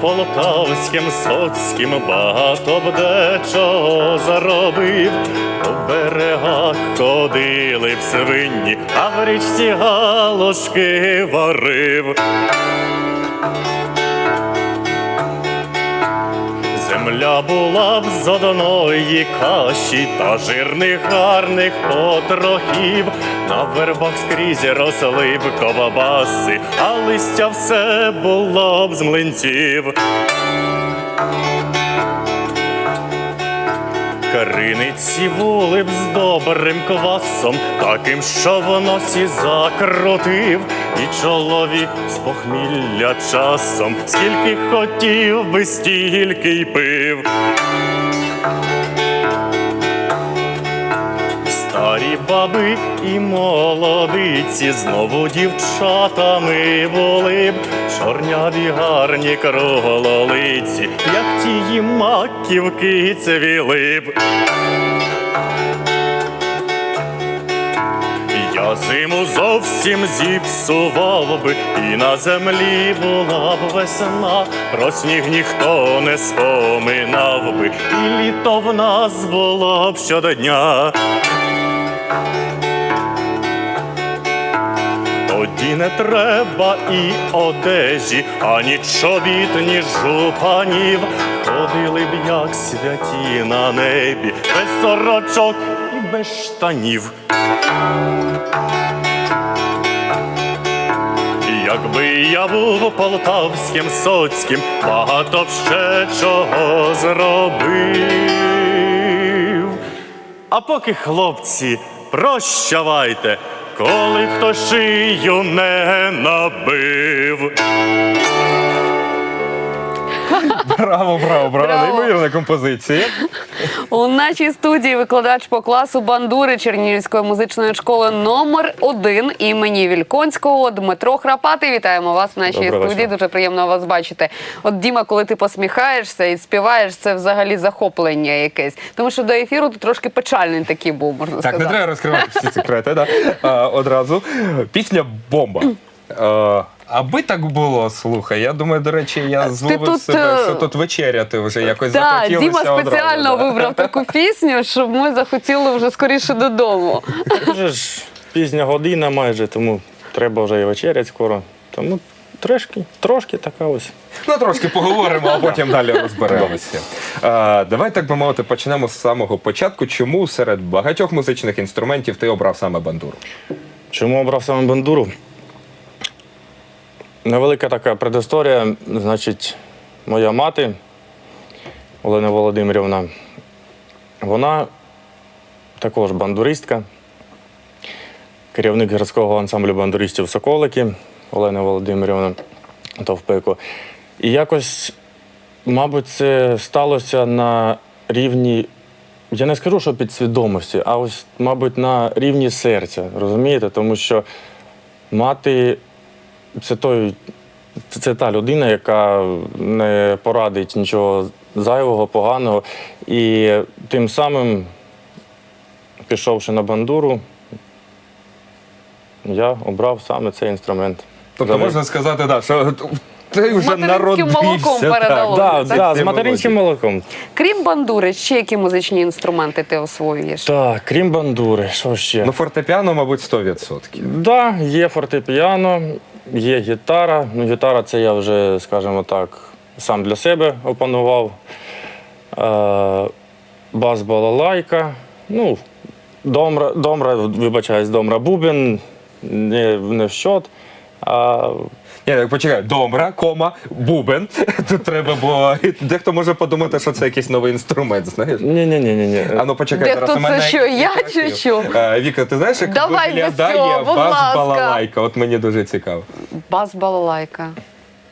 полтавським, соцьким, багато б дечого заробив. По берегах ходили б свині, а в річці галушки варив. Земля була б з одної каші та жирних гарних потрохів. На вербах скрізь росли б ковбаси, а листя все було б з млинців. Криниці були б з добрим квасом, таким, що в носі закрутив. І чоловік з похмілля часом, скільки хотів би, стільки й пив. Старі баби і молодиці знову дівчатами були б, чорняві гарні круглолиці, як тії маківки цвіли б. Я зиму зовсім зіпсував би, і на землі була б весна, про сніг ніхто не споминав би, і літо в нас було б щодня. Тоді не треба і одежі, ані чобіт, ні жупанів. Ходили б, як святі на небі, без сорочок і без штанів. Якби я був полтавським, соцьким, багато б ще чого зробив. А поки, хлопці, прощавайте, коли хто шию не набив. Браво, браво, браво. Неймовірна композиція. У нашій студії викладач по класу бандури Чернігівської музичної школи номер 1 імені Вільконського Дмитро Храпатий. Вітаємо вас в нашій студії. Дуже приємно вас бачити. От, Діма, коли ти посміхаєшся і співаєш, це взагалі захоплення якесь. Тому що до ефіру ти трошки печальний такий був, можна сказати. Так, не треба розкривати всі секрети, да? Одразу. Пісня «Бомба». Аби так було, слухай, я думаю, до речі, я зловив себе, що тут вечеряти вже якось захотілося одразу. Так, Діма спеціально вибрав таку пісню, щоб ми захотіли вже скоріше додому. Вже ж пізня година майже, тому треба вже і вечерять скоро. Тому трошки така ось. Ну, трошки поговоримо, а потім далі розберемося. Давай, так би мовити, почнемо з самого початку. Чому серед багатьох музичних інструментів ти обрав саме бандуру? Чому обрав саме бандуру? Невелика така предісторія. Значить, моя мати, Олена Володимирівна, вона також бандуристка, керівник гірського ансамблю бандуристів «Соколики» Олена Володимирівна Товпико. І якось, мабуть, це сталося на рівні, я не скажу, що підсвідомості, а ось, мабуть, на рівні серця, розумієте? Тому що мати це та людина, яка не порадить нічого зайвого, поганого. І тим самим, пішовши на бандуру, я обрав саме цей інструмент. Тобто можна сказати, да, що ти вже народився. З материнським молоком передалося. Так, з материнським молоком. Крім бандури, ще які музичні інструменти ти освоюєш? Так, крім бандури, що ще? Ну, фортепіано, мабуть, 100%. Так, є фортепіано, є гітара. Ну, гітара це я вже, скажімо так, сам для себе опанував. Бас-балалайка, ну, домра, вибачаюсь, домра-бубен, не в счет. Ні, почекай, домра, кома, бубен. Тут треба, бо дехто може подумати, що це якийсь новий інструмент, знаєш? Ні. А ну почекай, зараз у мене... Дехто це що, я чи що? Віка, ти знаєш, як Давай без виглядає цього, будь ласка. бас-балалайка? От мені дуже цікаво. Бас-балалайка.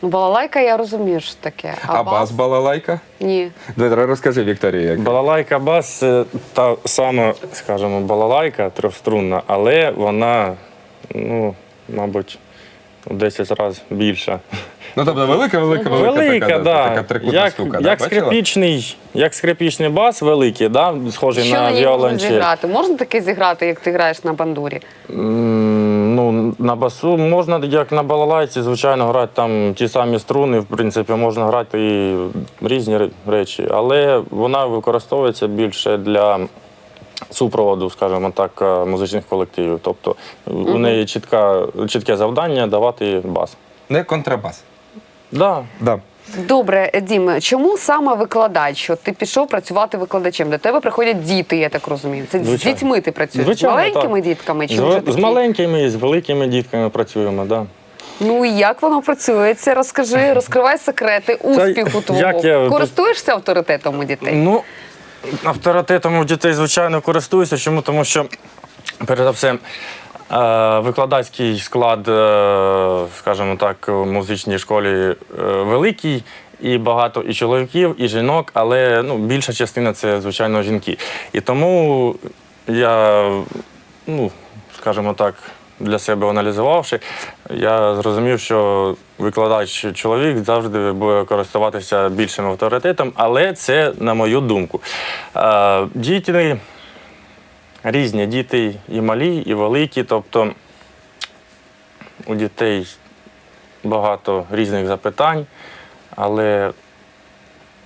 Ну, балалайка, я розумію, що таке. А бас-балалайка? Ні. Дмитро, розкажи, Вікторія. Як? Балалайка бас – це та сама, скажімо, балалайка трьохструнна, але вона, ну, мабуть, у 10 разів більша. Ну, тобто велика така трикутна штука. Як скрипічний бас великий, да, схожий Що на на ній можна віолончель. зіграти? Можна таке зіграти, як ти граєш на бандурі? Ну, На басу можна, як на балалайці, звичайно, грати там ті самі струни, в принципі, можна грати і різні речі, але вона використовується більше для супроводу, скажімо так, музичних колективів. Тобто у неї чітке завдання давати бас. Не контрабас. Да. Да. Добре, Дім, чому саме викладач? От ти пішов працювати викладачем. До тебе приходять діти, я так розумію. Це з дітьми ти працюєш? Звичайно, з маленькими так. дітками? Чи вже З такі? маленькими і з великими дітками працюємо, так. Да. Ну і як воно працюється? Розкажи, розкривай секрети успіху твого. Користуєшся авторитетом у дітей? Ну, авторитетом у дітей, звичайно, користуюся. Чому? Тому що, перш за все, викладацький склад, скажімо так, у музичній школі великий, і багато і чоловіків, і жінок, але більша частина – це, звичайно, жінки. І тому я, скажімо так, для себе аналізувавши, я зрозумів, що викладач-чоловік завжди буде користуватися більшим авторитетом, але це на мою думку. Діти різні, діти і малі, і великі, тобто у дітей багато різних запитань, але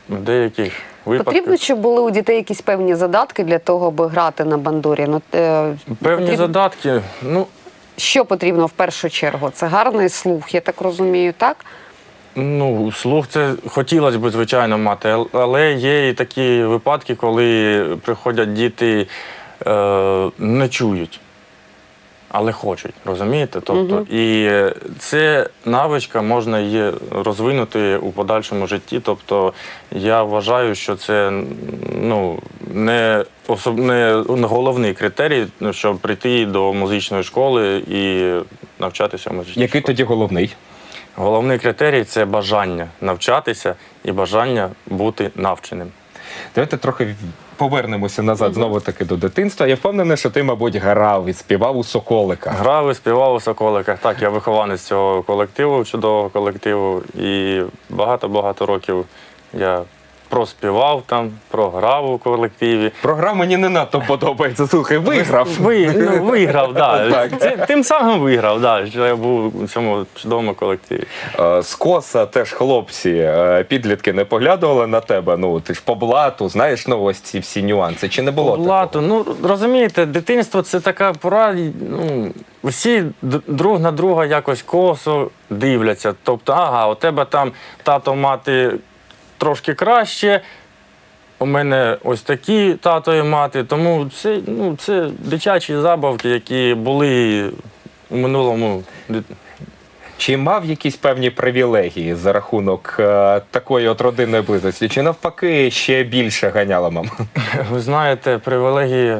в деяких випадках... Потрібно, щоб були у дітей якісь певні задатки для того, аби грати на бандурі? Певні задатки, Що потрібно в першу чергу? Це гарний слух, я так розумію, так? Слух це хотілося б, звичайно, мати, але є і такі випадки, коли приходять діти, не чують, але хочуть, розумієте? Тобто, і це навичка можна її розвинути у подальшому житті. Тобто, я вважаю, що це не головний критерій, щоб прийти до музичної школи і навчатися в музичній Який школі. тоді головний? Головний критерій – це бажання навчатися і бажання бути навченим. Давайте трохи повернемося назад знову-таки до дитинства. Я впевнений, що ти, мабуть, грав і співав у «Соколиках». Грав і співав у «Соколиках». Так, я вихованець цього колективу, чудового колективу. І багато-багато років я проспівав там, програв у колективі. Програма мені не надто подобається. Слухай, виграв. Виграв, так. Тим самим виграв, так, що я був у цьому чудовому колективі. Скоса теж хлопці, підлітки не поглядували на тебе? Ти ж по блату, знаєш, ось ці всі нюанси. Чи не було такого? Блату, розумієте, дитинство – це така пора, всі друг на друга якось косо дивляться. Тобто, у тебе там тато, мати трошки краще, у мене ось такі тато і мати, тому це дитячі забавки, які були у минулому. Чи мав якісь певні привілегії за рахунок такої от родинної близості? Чи навпаки ще більше ганяла мама? Ви знаєте, привілегії,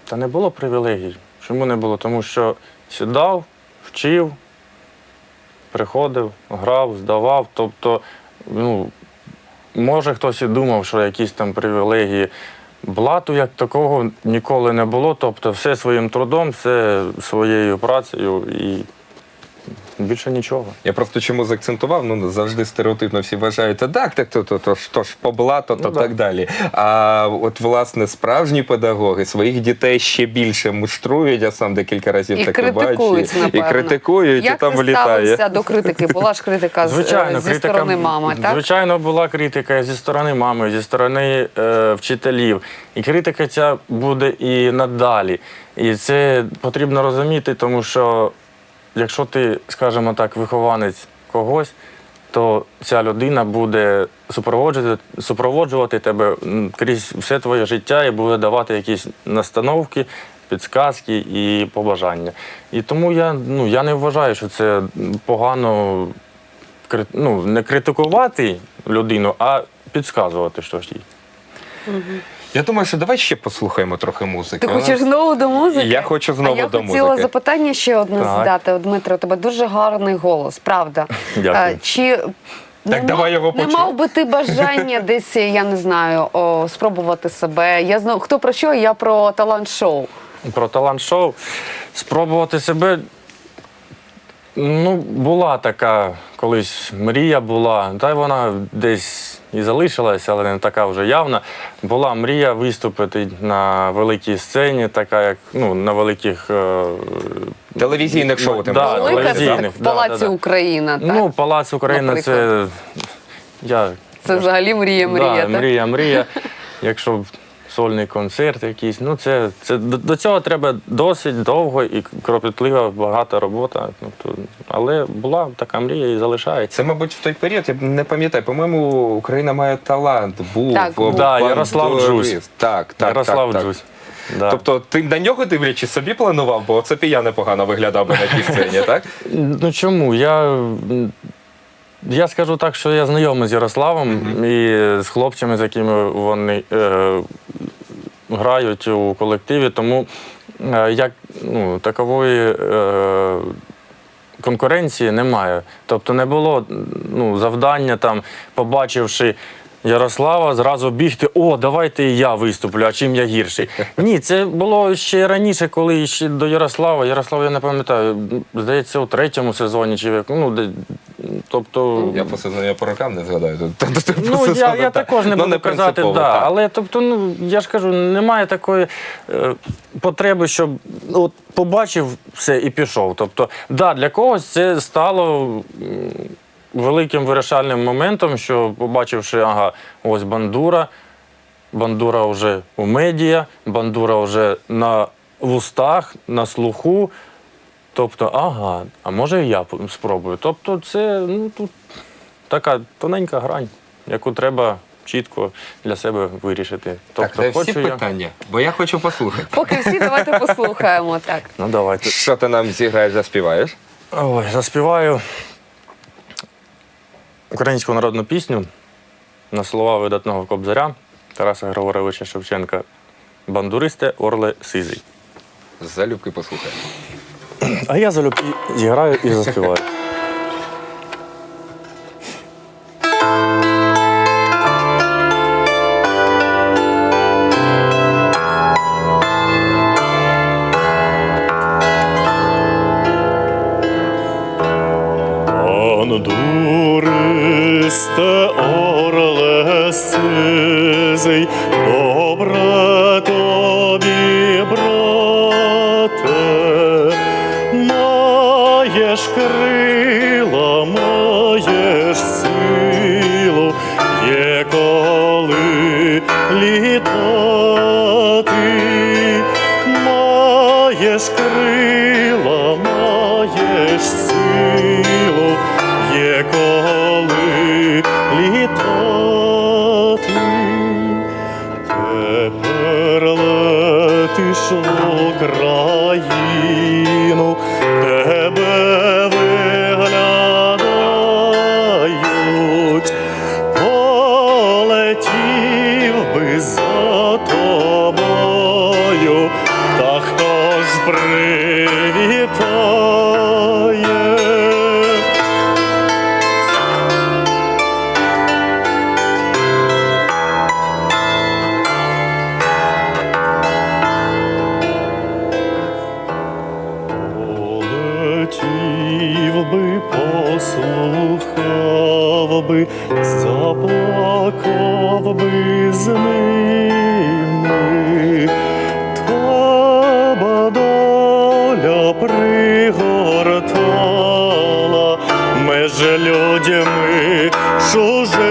та не було привілегій. Чому не було? Тому що сідав, вчив, приходив, грав, здавав, тобто, може, хтось і думав, що якісь там привілегії. Блату як такого ніколи не було, тобто все своїм трудом, все своєю працею і більше нічого. Я просто чому заакцентував, завжди стереотипно всі вважають, то ж по блату, так далі. А от, власне, справжні педагоги своїх дітей ще більше муштрують, я сам декілька разів таке бачу. І критикують, і там вилітає. Як ти ставився до критики? Була ж критика зі сторони мами, так? Звичайно, була критика зі сторони мами, зі сторони вчителів. І критика ця буде і надалі. І це потрібно розуміти, тому що якщо ти, скажімо так, вихованець когось, то ця людина буде супроводжувати тебе крізь все твоє життя і буде давати якісь настановки, підказки і побажання. І тому я не вважаю, що це погано не критикувати людину, а підказувати щось їй. Я думаю, що давай ще послухаємо трохи музики. Ти хочеш знову до музики? Я хочу знову до музики. Я хотіла запитання ще одне задати. Дмитро, у тебе дуже гарний голос, правда? Дякую. Давай його почуємо. Не мав би ти бажання десь, я не знаю, спробувати себе? Хто про що? Я про талант-шоу. Про талант-шоу. Спробувати себе. Була така колись мрія була, та й вона десь і залишилася, але не така вже явна. Була мрія виступити на великій сцені, така як на великих Телевізійних шоу ти Да, маєш на увазі, так? телевізійних. В Палаці Україна, так? Ну, Палац Україна Наприклад. Це взагалі мрія, да, мрія. Якщо сольний концерт якийсь, ну до цього треба досить довго і кропітлива багата робота. Але була така мрія і залишається. Це, мабуть, в той період, я не пам'ятаю, по-моєму, Україна має талант. Був Так, був. Да, Ярослав бандурист. Джусь. Так. Ярослав Джусь. Да. Тобто ти на нього дивлячись собі планував, бо це я непогано виглядав би на тій сцені, так? Ну чому? Я скажу так, що я знайомий з Ярославом і з хлопцями, з якими вони грають у колективі, тому такової конкуренції немає. Тобто не було завдання, побачивши Ярослава, зразу бігти, давайте і я виступлю, а чим я гірший. Ні, це було ще раніше, коли ще до Ярослава. Ярослав, я не пам'ятаю, здається, у 3-му сезоні чи як. Тобто... Я по рокам не згадаю. Я також не буду казати, але я ж кажу, немає такої потреби, щоб побачив все і пішов. Тобто, для когось це стало великим вирішальним моментом, що побачивши, ось Бандура вже у медіа, Бандура вже на вустах, на слуху. Тобто, а може і я спробую. Тобто це тут така тоненька грань, яку треба чітко для себе вирішити. Так, це всі питання, бо я хочу послухати. Поки всі, давайте послухаємо. Так. Ну, давайте. Що ти нам зіграєш, заспіваєш? Ой, заспіваю українську народну пісню на слова видатного кобзаря Тараса Григоровича Шевченка «Бандуристе, орле сизий». Залюбки послухаємо. А я залюбки зіграю і заспіваю. Бандуристе, орле сизий, добре тобі, брате, маєш крила, маєш силу, є коли літати, маєш крила, маєш силу, є коли літати. Тепер летиш в Україну, тебе виглядають, полетів би за тобою, та хто ж привітає? Полетів би, послухав би, заплакав би з ними, та ба доля пригортала меж людьми чужими,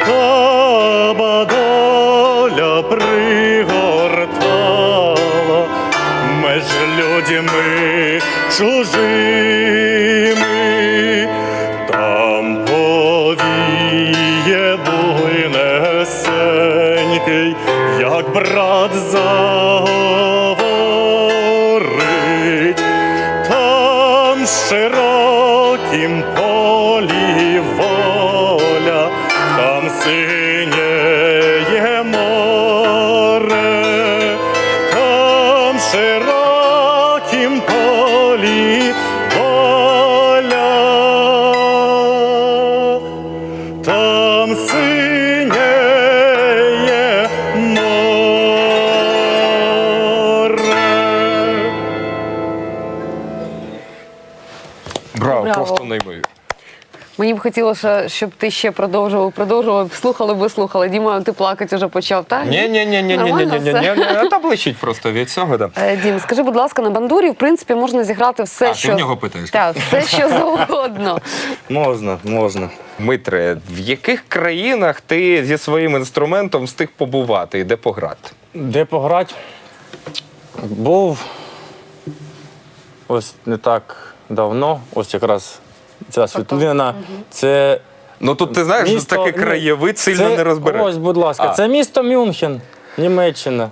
та ба доля пригортала меж людьми чужими, там повіє буйнесенький, як брат заговорить, там широкім полі воля, там синєє море, там широкім полі воля, там синєє море. Браво, Браво. просто неймовірно. Мені б хотілося, щоб ти ще продовжував, слухали. Діма, ти плакати вже почав, так? Ні, та блищить просто від цього. Дім, скажи, будь ласка, на бандурі, в принципі, можна зіграти все, що... ти в нього питаєш? Так, все, що завгодно. Можна. Дмитре, в яких країнах ти зі своїм інструментом встиг побувати і де пограти? Де пограти? Був ось не так давно, ось якраз ця світлина. Це Ну тут ти знаєш, місто, таке краєвид сильно не розбереш. Ось, будь ласка, це місто Мюнхен, Німеччина.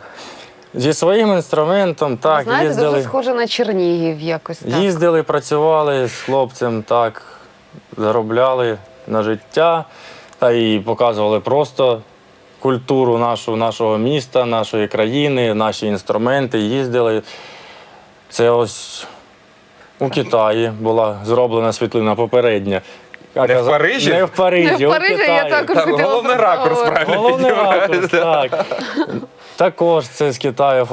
Зі своїм інструментом, так, Знаєте, їздили. дуже схоже на Чернігів якось. Так. Їздили, працювали з хлопцем, так, заробляли на життя та і показували просто культуру нашого міста, нашої країни, наші інструменти. Їздили. Це ось у Китаї була зроблена світлина попередня. Не в Парижі? Не в Парижі, Не в у Парижі, Китаї. я також Там хотіла головний про це ракурс, говорити. правильно? Головний ракурс, так. Також це з Китаю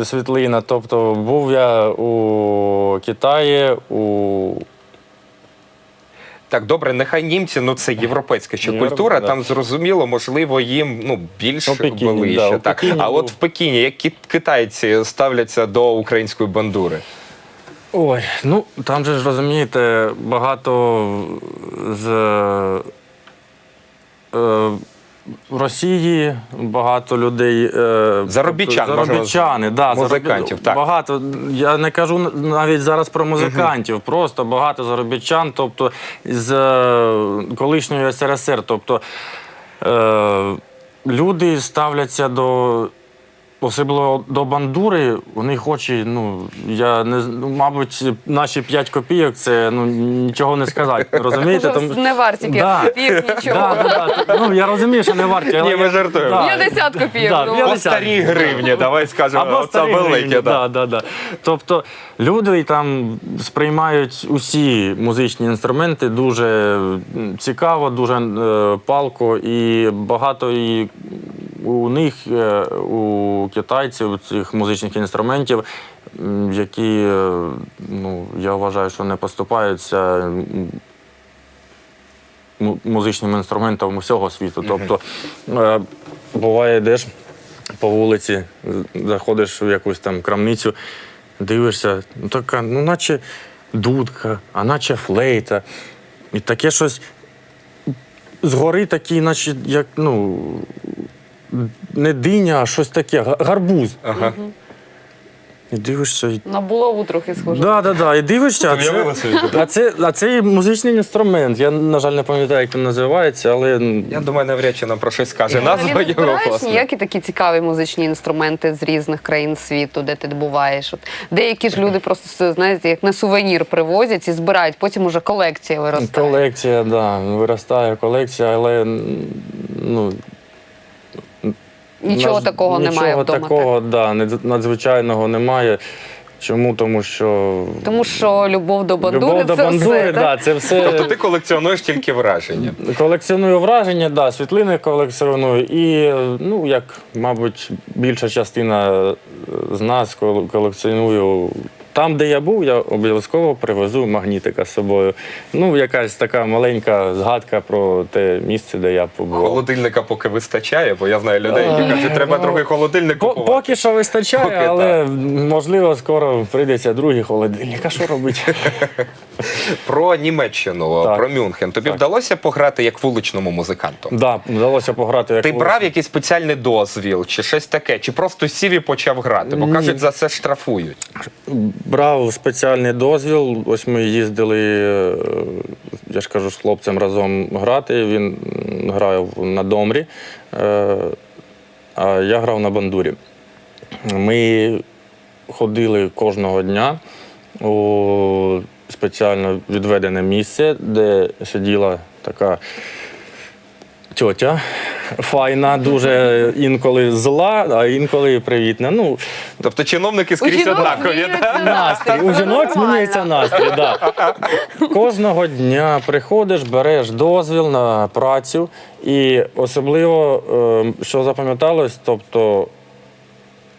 світлина. Тобто був я у Китаї, Так, добре, нехай німці, ну це європейська ще культура, да. там зрозуміло, можливо, їм більш У Пекіні, ближче. да, у Так. Пекіні А був. от в Пекіні, як китайці ставляться до української бандури? Ой, ну там же ж розумієте, багато з в Росії багато людей. Заробітчан, заробітчани, да, музикантів, так. Багато. Я не кажу навіть зараз про музикантів, просто багато заробітчан, тобто з колишньої СРСР. Тобто люди ставляться особливо до бандури, у них очі, мабуть, наші 5 копійок, це нічого не сказати, розумієте? Не варті 5 копійок, нічого. Ну, я розумію, що не варті. Ні, ми жартуємо. 50 копійок. Да, ну. 50. По старій гривні, давай скажемо, Або оце старі велике. гривні, Да. да. Тобто люди там сприймають усі музичні інструменти дуже цікаво, дуже палко, і багато у них, у китайців, цих музичних інструментів, які, я вважаю, що не поступаються музичним інструментам усього світу. Тобто, буває, йдеш по вулиці, заходиш в якусь там крамницю, дивишся, така, наче дудка, а наче флейта. І таке щось згори такі, наче, як, не диня, а щось таке, гарбуз. Ага. І дивишся. На булаву трохи схоже. Да. І дивишся, а це музичний інструмент. Я, на жаль, не пам'ятаю, як він називається, але... Я думаю, навряд чи нам про щось скаже назва Взагалі не його, збираєш власне. ніякі такі цікаві музичні інструменти з різних країн світу, де ти буваєш? От деякі ж люди просто, знаєте, як на сувенір привозять і збирають, потім уже колекція виростає. Колекція, так, да, виростає колекція, але, Нічого такого немає нічого вдома. такого, да, надзвичайного немає. Чому? Тому що Любов до бандури, любов до це бандури, все, да, це все. Тобто ти колекціонуєш тільки враження. Колекціоную враження, да, світлини колекціоную і, як, мабуть, більша частина з нас колекціоную. Там, де я був, я обов'язково привезу магнітика з собою. Якась така маленька згадка про те місце, де я побував. Холодильника поки вистачає, бо я знаю людей, які кажуть, треба трохи холодильник купувати. Поки що вистачає, але, можливо, скоро прийдеться другий холодильник. А що робити? Про Німеччину, Так. про Мюнхен. Тобі Так. вдалося пограти як вуличному музиканту? Так, вдалося пограти як Ти брав якийсь спеціальний дозвіл, чи щось таке, чи просто сів і почав грати? Бо кажуть, за це штрафують. Брав спеціальний дозвіл. Ось ми їздили, я ж кажу, з хлопцем разом грати. Він грав на домрі, а я грав на бандурі. Ми ходили кожного дня у спеціально відведене місце, де сиділа така тьотя файна, дуже інколи зла, а інколи привітна. Тобто чиновники скрізь однакові, так? Настрій. У жінок змінюється настрій, да. Кожного дня приходиш, береш дозвіл на працю, і особливо, що запам'яталось, тобто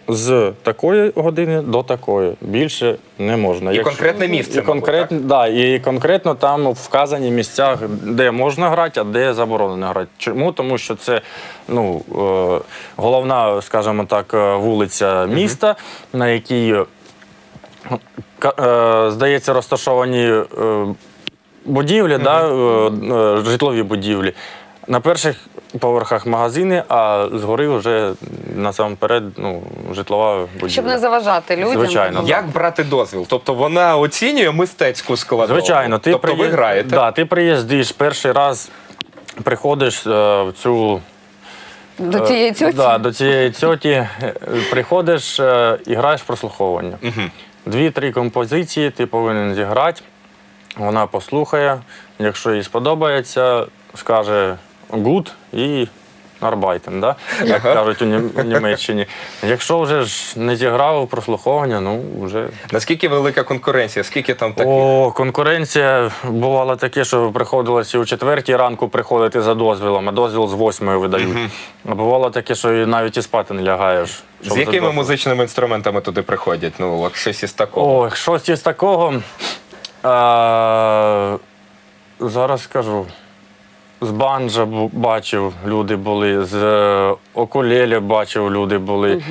з такої години до такої. Більше не можна. І конкретне місце, І конкретно, да, і конкретно там вказані місця, де можна грати, а де заборонено грати. Чому? Тому що це головна, скажімо так, вулиця міста, на якій, здається, розташовані будівлі, житлові будівлі. На перших поверхах магазини, а згори вже насамперед житлова будівля. Щоб не заважати людям. Звичайно. Як брати дозвіл? Тобто вона оцінює мистецьку складову? Звичайно. Тобто ви граєте? Да, ти приїздиш, перший раз приходиш в цю... До цієї тьоті? Да, до цієї тьоті приходиш і граєш прослуховування. 2-3 композиції ти повинен зіграти, вона послухає, якщо їй сподобається, скаже «good» і «arbeiten», да? Як кажуть у Німеччині. Якщо вже ж не зіграв прослуховування, вже... Наскільки велика конкуренція? Скільки там таких? Конкуренція бувала таке, що приходилося о 4 ранку приходити за дозвілом, а дозвіл з 8 видають. А бувало таке, що навіть і спати не лягаєш. З якими музичними інструментами туди приходять? Щось із такого. Щось із такого. Зараз скажу. З банджа бачив, люди були, з окулелі бачив, люди були,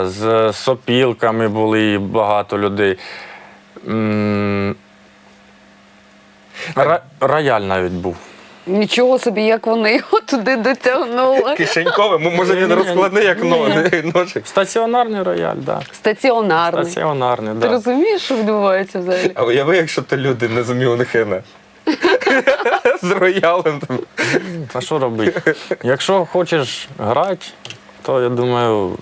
з сопілками були багато людей. Рояль навіть був. Нічого собі, як вони його туди дотягнули. Кишеньковий? Може він розкладний, як ножик? Стаціонарний рояль, так. Да. Стаціонарний. Стаціонарний, так. Ти Да. розумієш, що відбувається взагалі? А уяви, якщо то люди не зуміли хина. З роялем. А що робити? Якщо хочеш грати, то я думаю...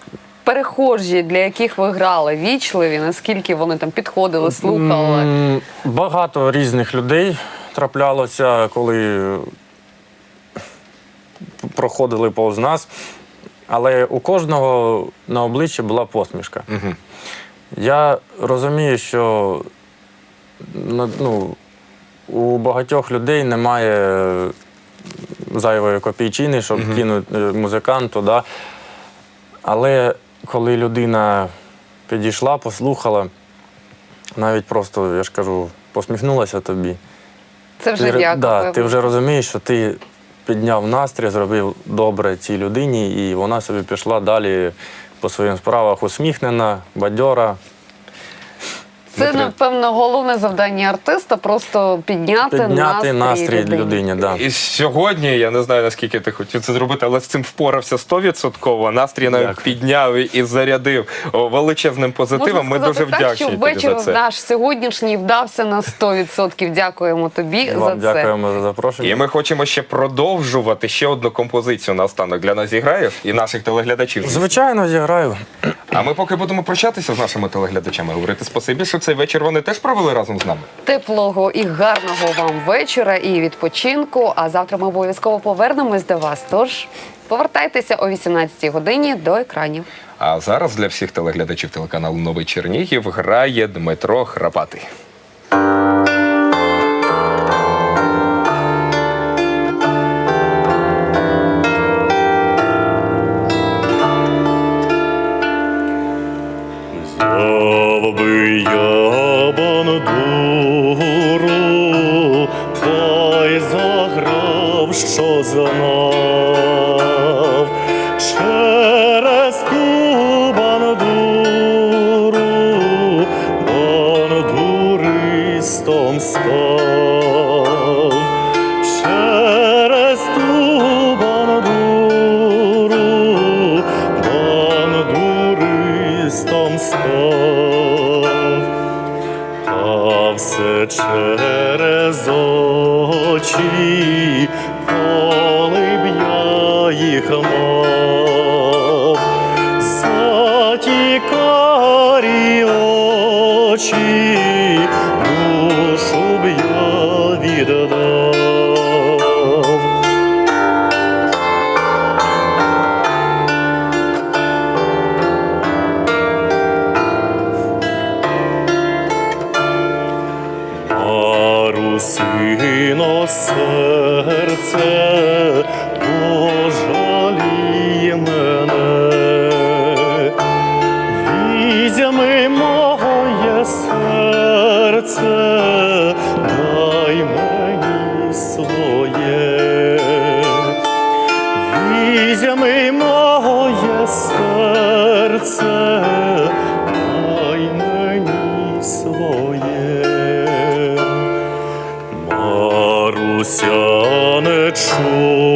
Перехожі, для яких ви грали, вічливі, наскільки вони там підходили, слухали? Багато різних людей траплялося, коли проходили повз нас, але у кожного на обличчі була посмішка. Я розумію, що у багатьох людей немає зайвої копійчини, щоб кинути музиканту. Да? Але коли людина підійшла, послухала, навіть просто, я ж кажу, посміхнулася тобі. Це вже дякую. Да, ти вже розумієш, що ти підняв настрій, зробив добре цій людині, і вона собі пішла далі по своїм справах усміхнена, бадьора. Це, напевно, головне завдання артиста – просто підняти настрій людині. Да. І сьогодні, я не знаю, наскільки ти хотів це зробити, але з цим впорався 100%. Настрій навіть підняв і зарядив величезним позитивом. Ми дуже вдячні тобі за це. Можна сказати так, що вечір наш сьогоднішній вдався на 100%. Дякуємо тобі за це. Дякуємо за запрошення. І ми хочемо ще продовжувати ще одну композицію наостанок. Для нас зіграєш і наших телеглядачів. Звичайно, зіграю. А ми поки будемо прощатися з нашими телеглядачами, говорити спасибі, що цей вечір вони теж провели разом з нами. Теплого і гарного вам вечора і відпочинку. А завтра ми обов'язково повернемось до вас. Тож повертайтеся о 18-й годині до екранів. А зараз для всіх телеглядачів телеканалу «Новий Чернігів» грає Дмитро Храпатий. Взяв би я бандуру, та й заграв, що знав. Через ту бандуру бандуристом став. Через ту бандуру бандуристом став. Та все через очі, коли б я їх мав. За ті карі очі душу б я віддав. Марусино серце пожалій мене, чув.